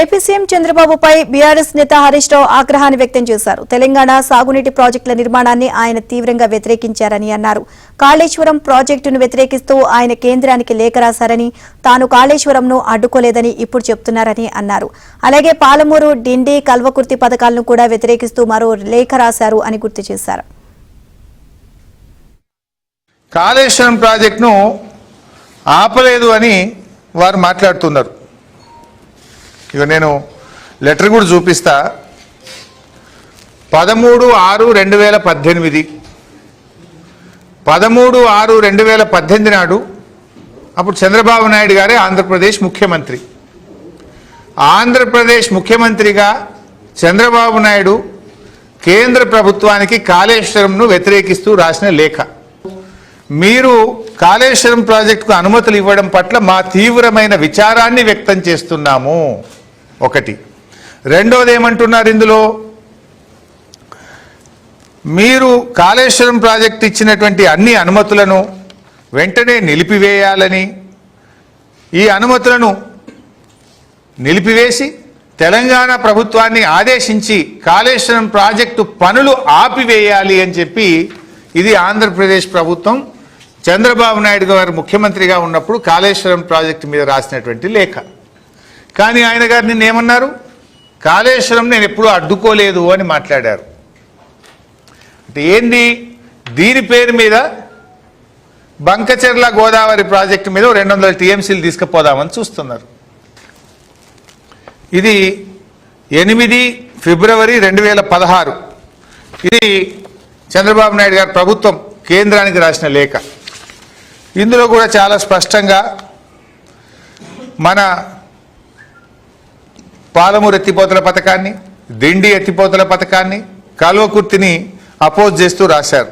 AP CM చంద్రబాబుపై BRS నేత హరీష్ రావు ఆగ్రహాన్ని వ్యక్తం చేశారు. తెలంగాణ సాగునీటి ప్రాజెక్టుల నిర్మాణాన్ని ఆయన తీవ్రంగా వ్యతిరేకించారని అన్నారు. కాళేశ్వరం ప్రాజెక్టును వ్యతిరేకిస్తూ ఆయన కేంద్రానికి లేఖ రాశారని, తాను కాళేశ్వరంను అడ్డుకోలేదని ఇప్పుడు చెప్తున్నారని అన్నారు. అలాగే పాలమూరు, డిండి, కల్వకుర్తి పథకాలను కూడా వ్యతిరేకిస్తూ మరో లేఖ రాశారు అని గుర్తు చేశారు. కాళేశ్వరం ప్రాజెక్టును ఆపలేదు అని వారు మాట్లాడుతున్నారు. ఇక నేను లెటర్ కూడా చూపిస్తా. 13/6/2018 13/6/2018 నాడు అప్పుడు చంద్రబాబు నాయుడు గారే ఆంధ్రప్రదేశ్ ముఖ్యమంత్రి. ఆంధ్రప్రదేశ్ ముఖ్యమంత్రిగా చంద్రబాబు నాయుడు కేంద్ర ప్రభుత్వానికి కాళేశ్వరంను వ్యతిరేకిస్తూ రాసిన లేఖ. మీరు కాళేశ్వరం ప్రాజెక్టుకు అనుమతులు ఇవ్వడం పట్ల మా తీవ్రమైన విచారాన్ని వ్యక్తం చేస్తున్నాము. ఒకటి. రెండోది ఏమంటున్నారు ఇందులో, మీరు కాళేశ్వరం ప్రాజెక్టు ఇచ్చినటువంటి అన్ని అనుమతులను వెంటనే నిలిపివేయాలని, ఈ అనుమతులను నిలిపివేసి తెలంగాణ ప్రభుత్వాన్ని ఆదేశించి కాళేశ్వరం ప్రాజెక్టు పనులు ఆపివేయాలి అని చెప్పి ఇది ఆంధ్రప్రదేశ్ ప్రభుత్వం చంద్రబాబు నాయుడు గారు ముఖ్యమంత్రిగా ఉన్నప్పుడు కాళేశ్వరం ప్రాజెక్టు మీద రాసినటువంటి లేఖ. కానీ ఆయన గారు నిన్న ఏమన్నారు, కాళేశ్వరం నేను ఎప్పుడూ అడ్డుకోలేదు అని మాట్లాడారు. అంటే ఏంది, దీని పేరు మీద బంకచెర్ల గోదావరి ప్రాజెక్టు మీద 200 టీఎంసీలు తీసుకుపోదామని చూస్తున్నారు. ఇది 8 ఫిబ్రవరి 2016. ఇది చంద్రబాబు నాయుడు గారు ప్రభుత్వం కేంద్రానికి రాసిన లేఖ. ఇందులో కూడా చాలా స్పష్టంగా మన పాలమూరు ఎత్తిపోతల పథకాన్ని, దిండి ఎత్తిపోతల పథకాన్ని, కల్వకుర్తిని అపోజ్ చేస్తూ రాశారు.